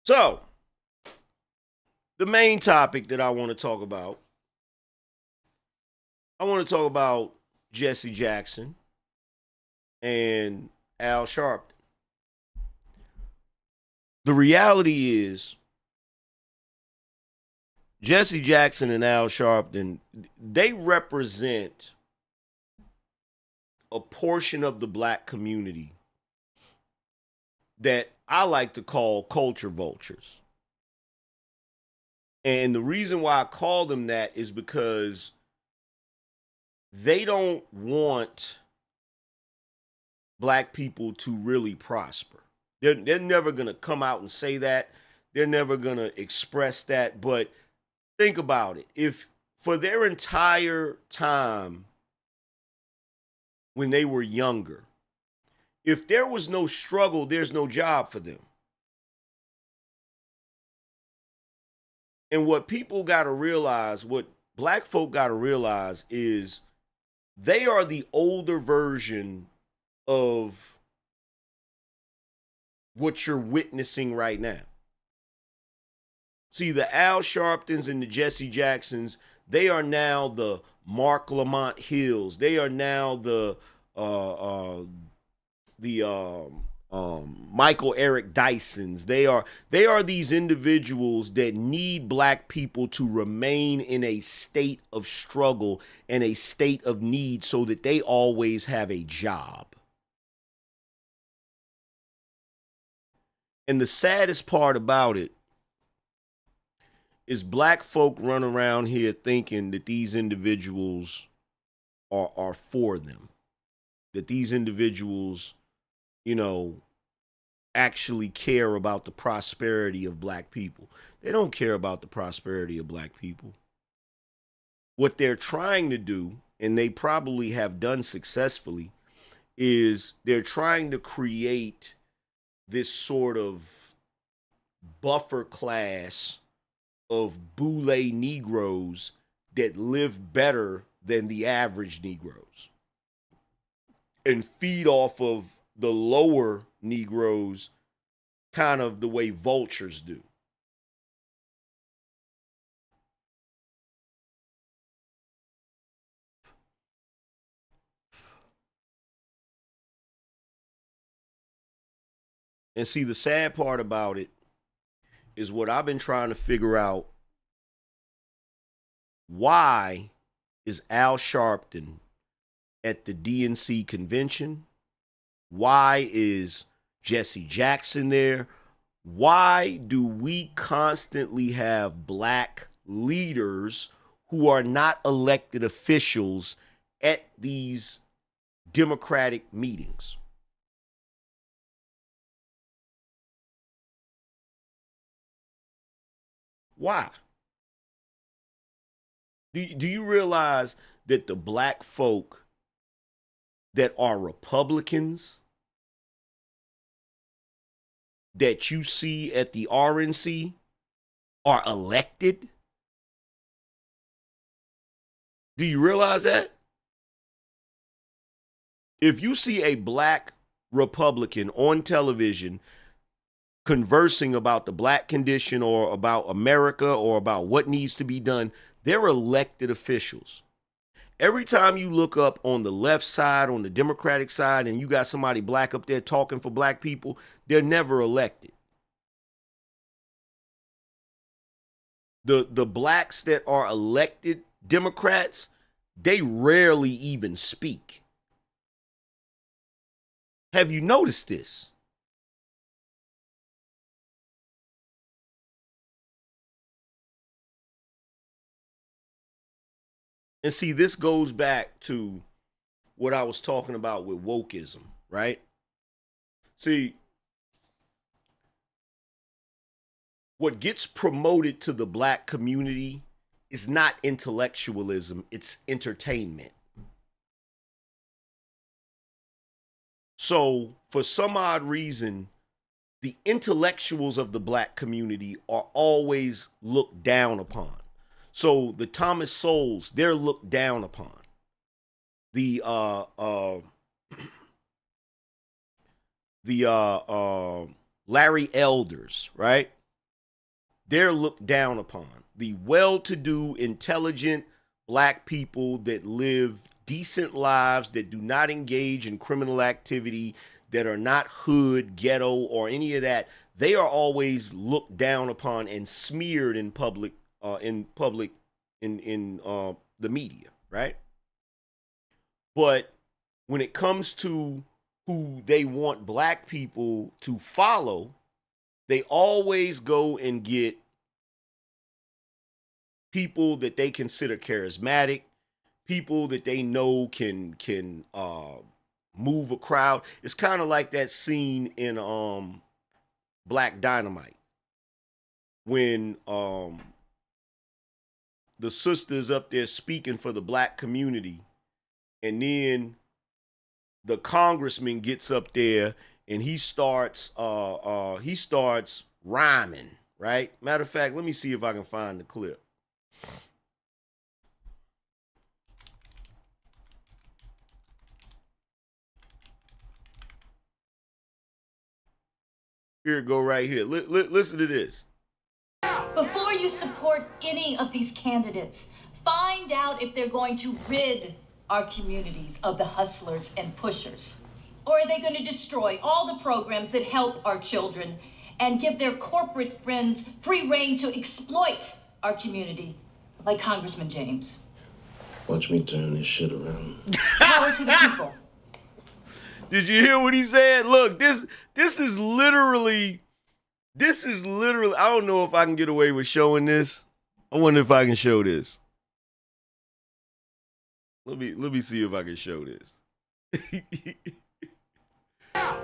So, the main topic that I want to talk about, I want to talk about Jesse Jackson and Al Sharpton. The reality is, Jesse Jackson and Al Sharpton, they represent a portion of the black community that I like to call culture vultures. And the reason why I call them that is because they don't want black people to really prosper. They're never going to come out and say that. They're never going to express that. But think about it. If for their entire time when they were younger, if there was no struggle, there's no job for them. And what people got to realize, what black folk got to realize is they are the older version of what you're witnessing right now. See, the Al Sharptons and the Jesse Jacksons, they are now the Mark Lamont Hills. They are now the Michael Eric Dysons. They are these individuals that need black people to remain in a state of struggle and a state of need so that they always have a job. And the saddest part about it is black folk run around here thinking that these individuals are for them. That these individuals, actually care about the prosperity of black people. They don't care about the prosperity of black people. What they're trying to do, and they probably have done successfully, is they're trying to create this sort of buffer class of boule Negroes that live better than the average Negroes and feed off of the lower Negroes kind of the way vultures do. And see, the sad part about it is what I've been trying to figure out. Why is Al Sharpton at the DNC convention? Why is Jesse Jackson there? Why do we constantly have black leaders who are not elected officials at these Democratic meetings? Why? Do you realize that the black folk that are Republicans that you see at the RNC are elected? Do you realize that? If you see a black Republican on television conversing about the black condition or about America or about what needs to be done, they're elected officials. Every time you look up on the left side, on the Democratic side, and you got somebody black up there talking for black people, they're never elected. The blacks that are elected Democrats, they rarely even speak. Have you noticed this? And see, this goes back to what I was talking about with wokeism, right? See, what gets promoted to the black community is not intellectualism, it's entertainment. So, for some odd reason, the intellectuals of the black community are always looked down upon. So, the Thomas Sowells, they're looked down upon. The the Larry Elders, right? they're looked down upon. The well-to-do, intelligent black people that live decent lives, that do not engage in criminal activity, that are not hood, ghetto, or any of that, they are always looked down upon and smeared in public, in the media, right? But when it comes to who they want black people to follow, they always go and get people that they consider charismatic, people that they know can move a crowd. It's kind of like that scene in Black Dynamite when the sister's up there speaking for the black community, and then the congressman gets up there and he starts rhyming, right? Matter of fact, let me see if I can find the clip. Here it go right here. Listen to this. Before you support any of these candidates, find out if they're going to rid our communities of the hustlers and pushers. Or are they going to destroy all the programs that help our children and give their corporate friends free rein to exploit our community, like Congressman James? Watch me turn this shit around. Power to the people. Did you hear what he said? Look, this is literally, I don't know if I can get away with showing this. I wonder if I can show this. Let me see if I can show this.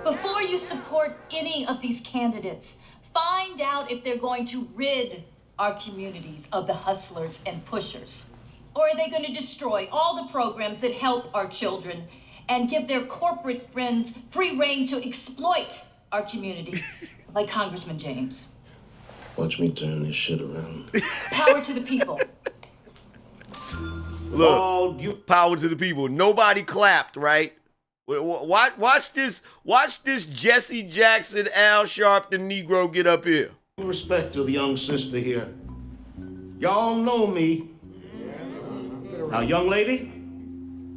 Before you support any of these candidates, find out if they're going to rid our communities of the hustlers and pushers. Or are they going to destroy all the programs that help our children and give their corporate friends free rein to exploit our community, like Congressman James? Watch me turn this shit around. Power to the people. Look, power to the people. Nobody clapped, right? Watch this Jesse Jackson, Al Sharpton Negro get up here. Respect to the young sister here. Y'all know me. Now, young lady,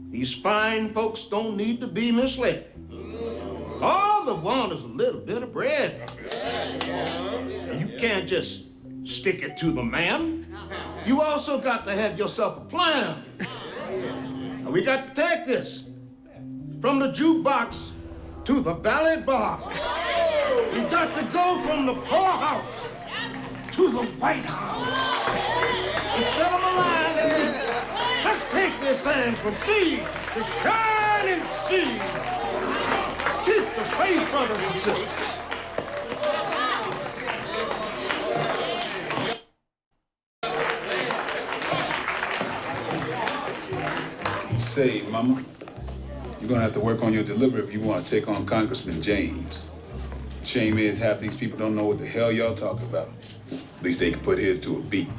these fine folks don't need to be misled. All they want is a little bit of bread. You can't just stick it to the man. You also got to have yourself a plan. Now, we got to take this from the jukebox to the ballot box. We got to go from the poorhouse to the White House. Instead of aligning, let's take this thing from sea to shining sea. Keep the faith, brothers and sisters. Say, Mama, you're gonna have to work on your delivery if you want to take on Congressman James. Shame is half these people don't know what the hell y'all talking about. At least they can put his to a beat.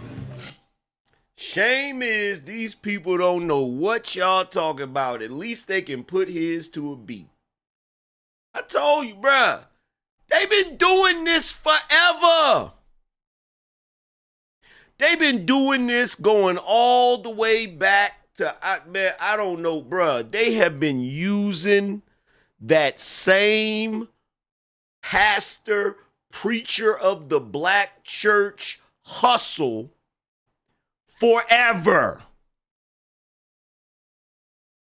Shame is these people don't know what y'all talking about. At least they can put his to a beat. I told you, bruh. They've been doing this forever. They've been doing this going all the way back to, I don't know, bruh. They have been using that same pastor, preacher of the black church hustle forever.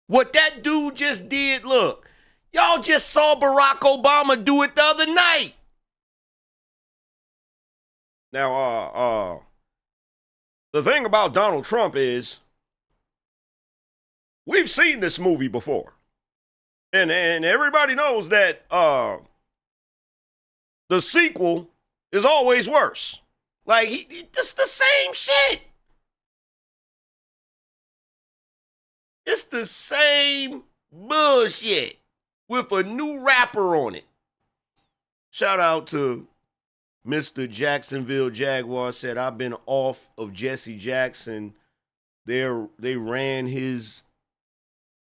What that dude just did, look, y'all just saw Barack Obama do it the other night. Now, the thing about Donald Trump is we've seen this movie before. And everybody knows that the sequel is always worse. Like, it's the same shit. It's the same bullshit with a new rapper on it. Shout out to Mr. Jacksonville Jaguar, said, I've been off of Jesse Jackson. They ran his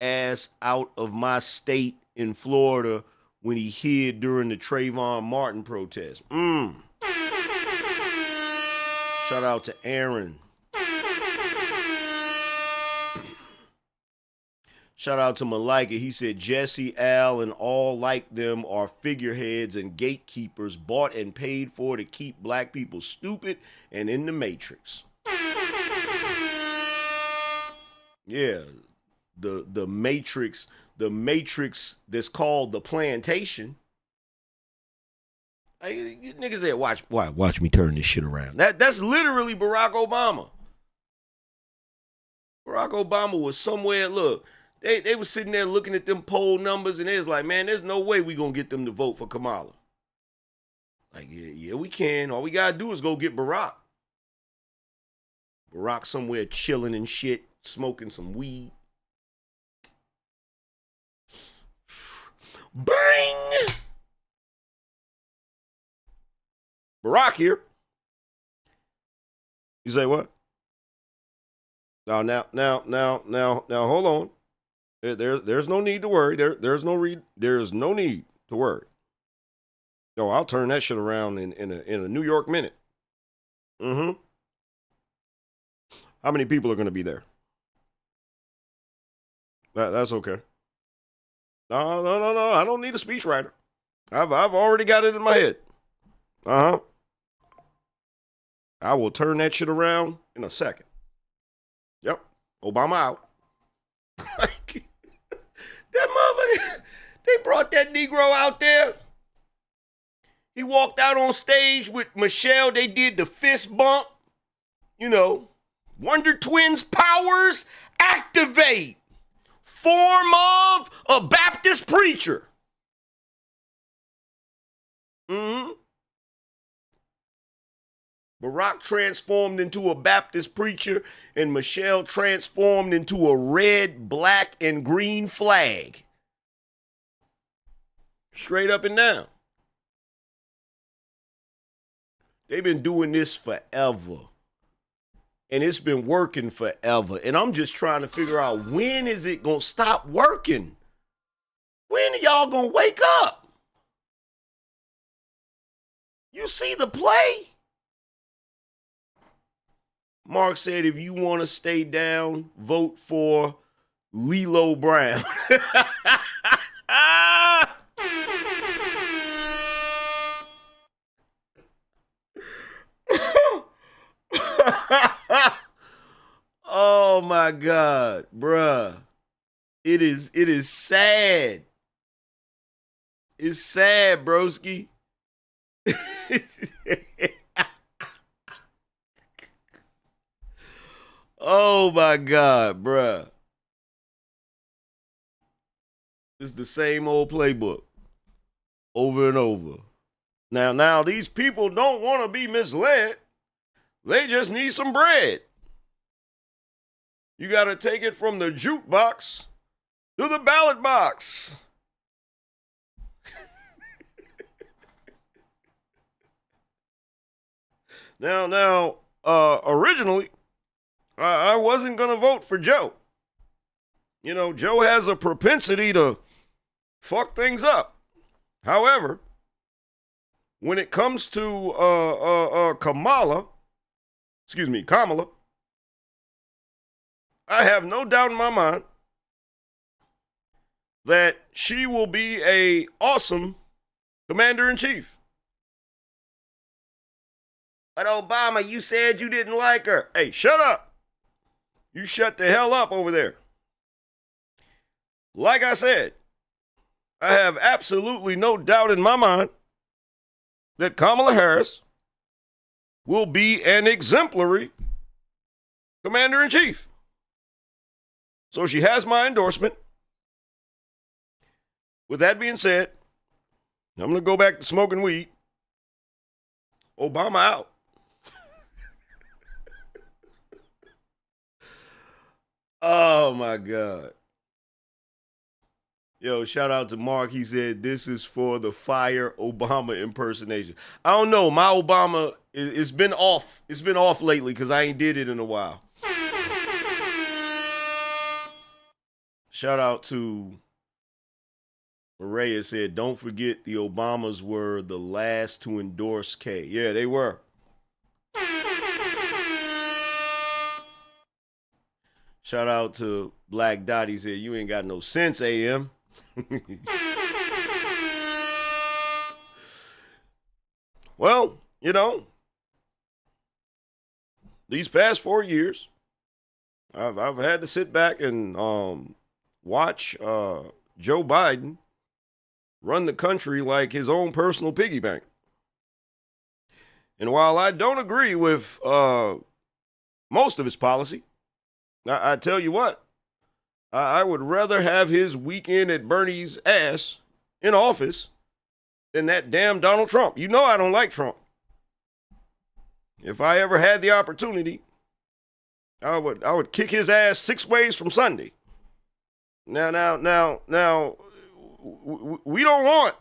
ass out of my state in Florida when he hid during the Trayvon Martin protest. Shout out to Aaron. Shout out to Malika. He said Jesse, Al, and all like them are figureheads and gatekeepers bought and paid for to keep black people stupid and in the matrix. Yeah, the matrix that's called the plantation. You niggas said, watch me turn this shit around. That's literally Barack Obama. Barack Obama was somewhere, look, they was sitting there looking at them poll numbers, and they was like, man, there's no way we gonna get them to vote for Kamala. Like, yeah, we can. All we gotta do is go get Barack. Barack somewhere chilling and shit, smoking some weed. Bang! Barack here. You say what? Now, hold on. There's no need to worry. There's no need to worry. No, I'll turn that shit around in a New York minute. Mm-hmm. How many people are going to be there? That's okay. No. I don't need a speechwriter. I've already got it in my head. Uh-huh. I will turn that shit around in a second. Yep. Obama out. That motherfucker, they brought that Negro out there. He walked out on stage with Michelle. They did the fist bump. You know, Wonder Twins powers activate. Form of a Baptist preacher. Mm-hmm. Barack transformed into a Baptist preacher, and Michelle transformed into a red, black, and green flag. Straight up and down. They've been doing this forever. And it's been working forever. And I'm just trying to figure out, when is it going to stop working? When are y'all going to wake up? You see the play? Mark said, if you want to stay down, vote for Lilo Brown. Oh my God, bruh. It is sad. It's sad, broski. Oh my God, bruh. It's the same old playbook over and over. Now these people don't want to be misled. They just need some bread. You got to take it from the jukebox to the ballot box. Now, originally, I wasn't going to vote for Joe. You know, Joe has a propensity to fuck things up. However, when it comes to Kamala, I have no doubt in my mind that she will be an awesome commander-in-chief. But Obama, you said you didn't like her. Hey, shut up. You shut the hell up over there. Like I said, I have absolutely no doubt in my mind that Kamala Harris will be an exemplary commander-in-chief. So she has my endorsement. With that being said, I'm going to go back to smoking weed. Obama out. Oh, my God. Yo, shout out to Mark. He said, this is for the fire Obama impersonation. I don't know. My Obama, it's been off. It's been off lately because I ain't did it in a while. Shout out to Maria said, don't forget the Obamas were the last to endorse K. Yeah, they were. Shout out to Black Dot. He said, you ain't got no sense, AM. Well, you know, these past 4 years, I've had to sit back and watch Joe Biden run the country like his own personal piggy bank. And while I don't agree with most of his policy, I tell you what, I would rather have his weekend at Bernie's ass in office than that damn Donald Trump. You know I don't like Trump. If I ever had the opportunity, I would kick his ass 6 ways from Sunday. Now, we don't want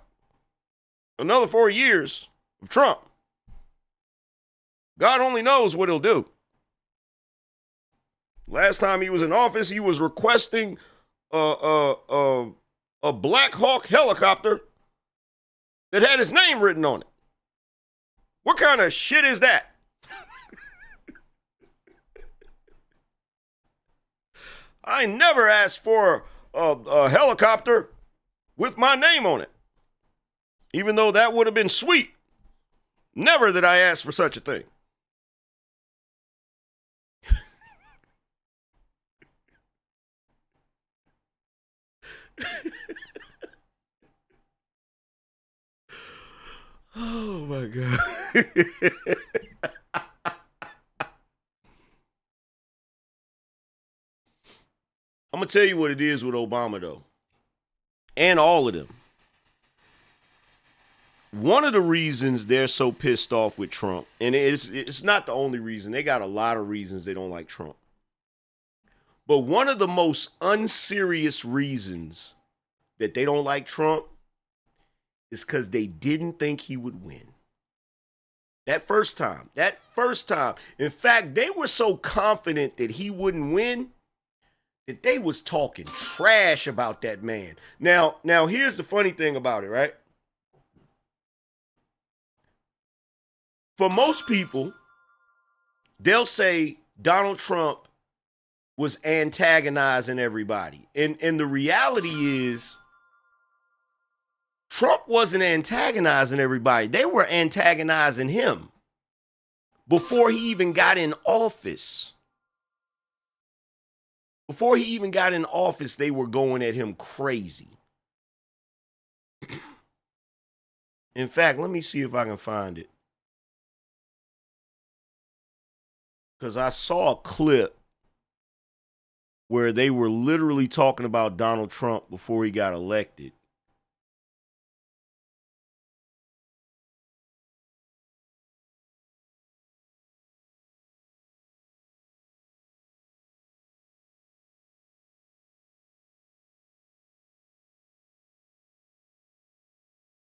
another 4 years of Trump. God only knows what he'll do. Last time he was in office, he was requesting a Black Hawk helicopter that had his name written on it. What kind of shit is that? I never asked for a helicopter with my name on it, even though that would have been sweet. Never did I ask for such a thing. Oh my God. I'm going to tell you what it is with Obama, though, and all of them. One of the reasons they're so pissed off with Trump, and it's not the only reason, they got a lot of reasons they don't like Trump. But one of the most unserious reasons that they don't like Trump is because they didn't think he would win. That first time. In fact, they were so confident that he wouldn't win that they was talking trash about that man. Now, here's the funny thing about it, right? For most people, they'll say Donald Trump was antagonizing everybody. And the reality is, Trump wasn't antagonizing everybody. They were antagonizing him before he even got in office. Before he even got in office, they were going at him crazy. In fact, let me see if I can find it. Because I saw a clip where they were literally talking about Donald Trump before he got elected.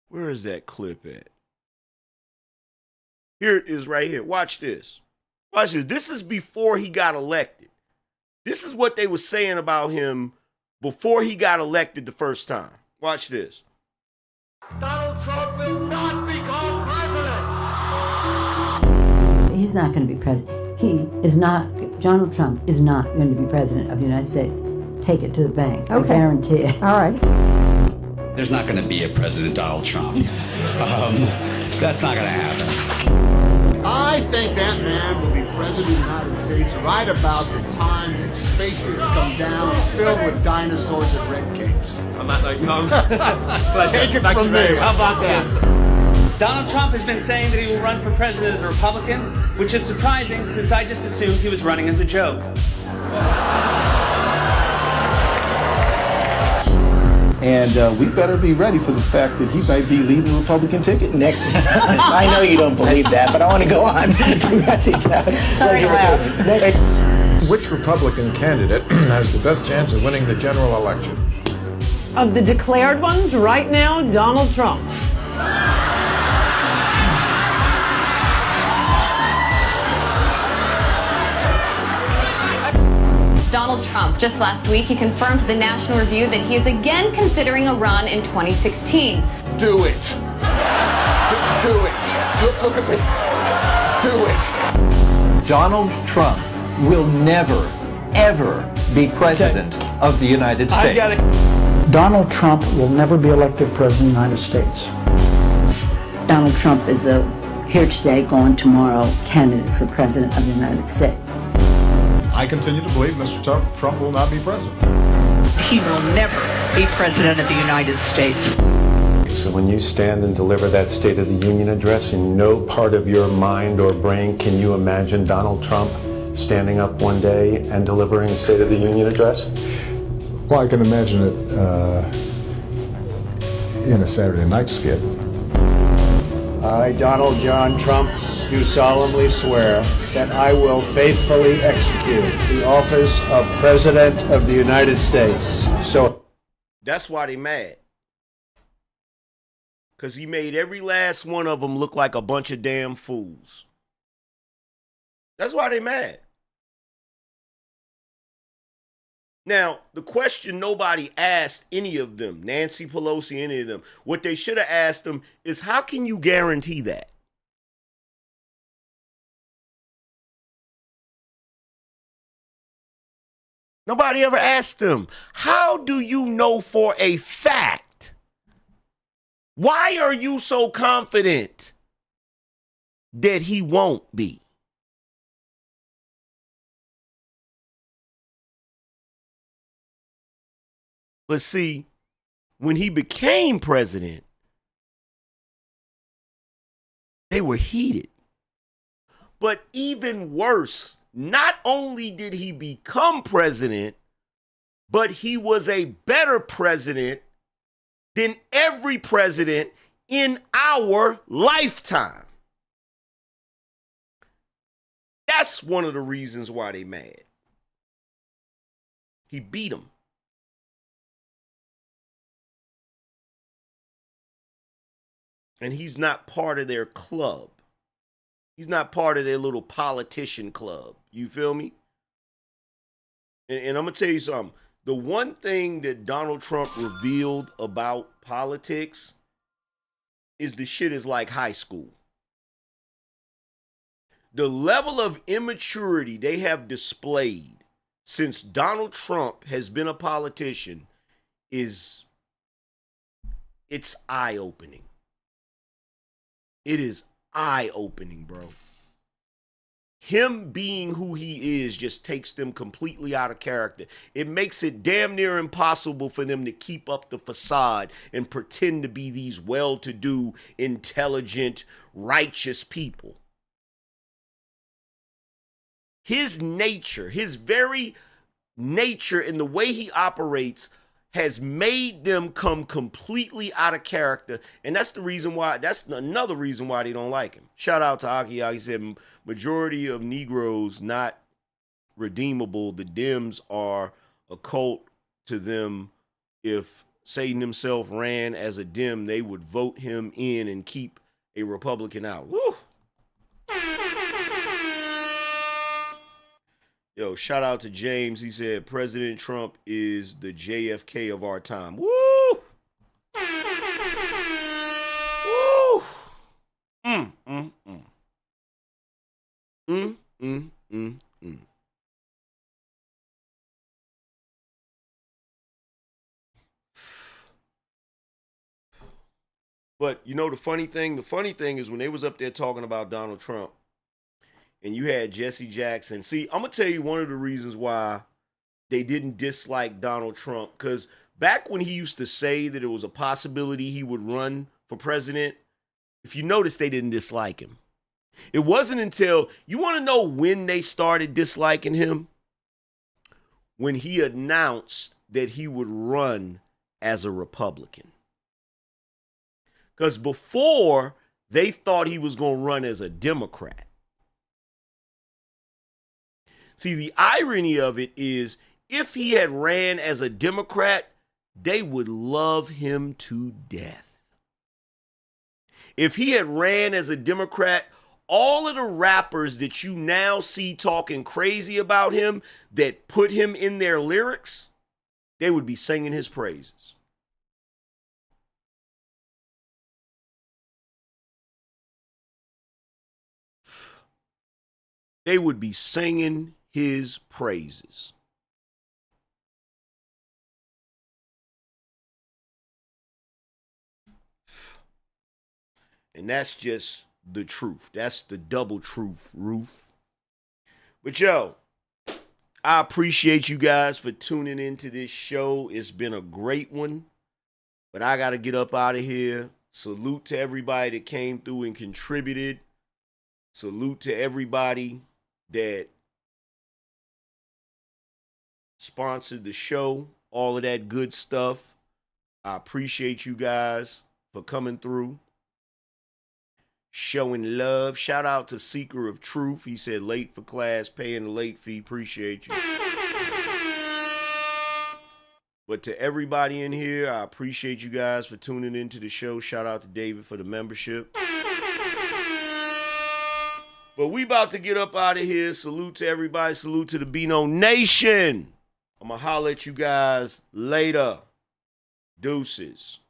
Where is that clip at? Here it is right here. Watch this. Watch this. This is before he got elected. This is what they were saying about him before he got elected the first time. Watch this. Donald Trump will not become president. He's not going to be president. Donald Trump is not going to be president of the United States. Take it to the bank. Okay. I guarantee it. All right. There's not going to be a President Donald Trump. That's not going to happen. I think that man will be president of the United States right about the time that spaceships come down filled with dinosaurs and red capes. On that note, Tom. Take it from me. How about that? Donald Trump has been saying that he will run for president as a Republican, which is surprising since I just assumed he was running as a joke. And we better be ready for the fact that he might be leading the Republican ticket next. I know you don't believe that, but I want to go on to write it down. Sorry to laugh. Which Republican candidate has the best chance of winning the general election? Of the declared ones, right now, Donald Trump. Donald Trump, just last week, he confirmed to the National Review that he is again considering a run in 2016. Do it. Do it. Look at me. Do it. Donald Trump will never, ever be president of the United States. Donald Trump will never be elected president of the United States. Donald Trump is a here today, gone tomorrow candidate for president of the United States. I continue to believe Mr. Trump will not be president. He will never be president of the United States. So when you stand and deliver that State of the Union address, in no part of your mind or brain can you imagine Donald Trump standing up one day and delivering a State of the Union address? Well, I can imagine it in a Saturday night skit. I, Donald John Trump, do solemnly swear that I will faithfully execute the office of President of the United States. So that's why they mad. Because he made every last one of them look like a bunch of damn fools. That's why they mad. Now, the question nobody asked any of them, Nancy Pelosi, any of them, what they should have asked them is, how can you guarantee that? Nobody ever asked them, how do you know for a fact? Why are you so confident that he won't be? But see, when he became president, they were heated. But even worse, not only did he become president, but he was a better president than every president in our lifetime. That's one of the reasons why they mad. He beat them. And he's not part of their club. He's not part of their little politician club. You feel me? And I'm going to tell you something. The one thing that Donald Trump revealed about politics is the shit is like high school. The level of immaturity they have displayed since Donald Trump has been a politician it's eye-opening. It is eye-opening, bro. Him being who he is just takes them completely out of character. It makes it damn near impossible for them to keep up the facade and pretend to be these well-to-do, intelligent, righteous people. His nature, his very nature and the way he operates has made them come completely out of character. And that's another reason why they don't like him. Shout out to Aki. He said, majority of Negroes not redeemable. The Dems are a cult to them. If Satan himself ran as a Dem, they would vote him in and keep a Republican out. Woo! Yo, shout out to James. He said, President Trump is the JFK of our time. Woo! Woo! But you know the funny thing is when they was up there talking about Donald Trump, and you had Jesse Jackson. See, I'm going to tell you one of the reasons why they didn't dislike Donald Trump. Because back when he used to say that it was a possibility he would run for president, if you notice, they didn't dislike him. It wasn't until, you want to know when they started disliking him? When he announced that he would run as a Republican. Because before, they thought he was going to run as a Democrat. See, the irony of it is, if he had ran as a Democrat, they would love him to death. If he had ran as a Democrat, all of the rappers that you now see talking crazy about him, that put him in their lyrics, they would be singing his praises. They would be singing his praises. And that's just the truth. That's the double truth, Roof. But yo, I appreciate you guys for tuning into this show. It's been a great one. But I got to get up out of here. Salute to everybody that came through and contributed. Salute to everybody that sponsored the show. All of that good stuff. I appreciate you guys for coming through. Showing love. Shout out to Seeker of Truth. He said late for class, paying the late fee. Appreciate you. But to everybody in here, I appreciate you guys for tuning into the show. Shout out to David for the membership. But we about to get up out of here. Salute to everybody. Salute to the BINO Nation. I'm going to holler at you guys later. Deuces.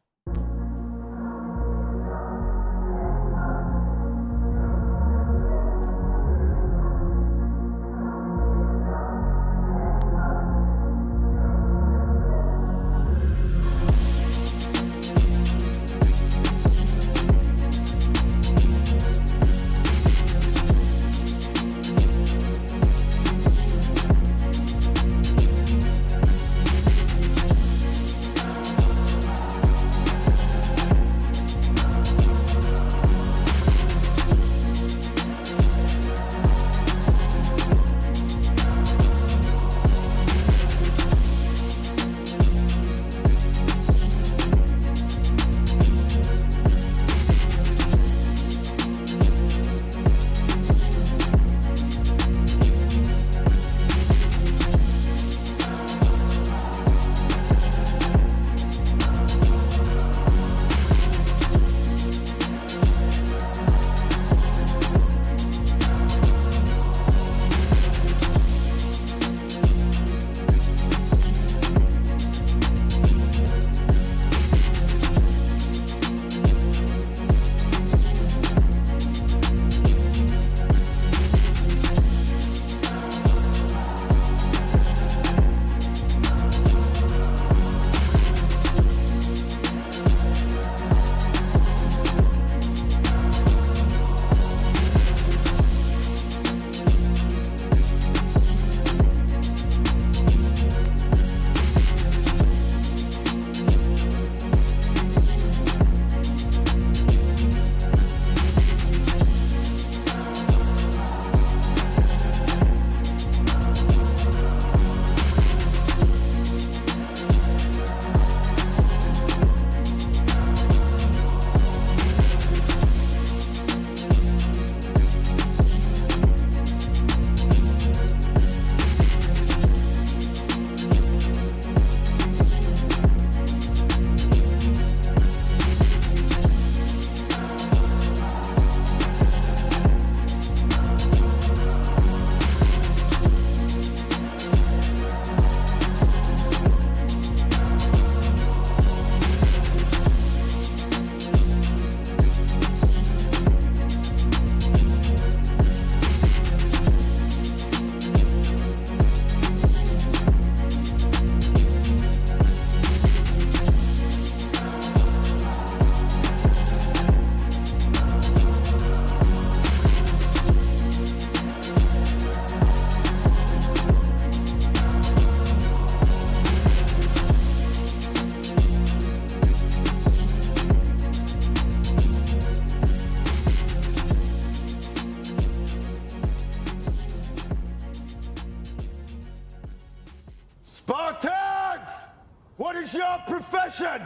Spartans! What is your profession?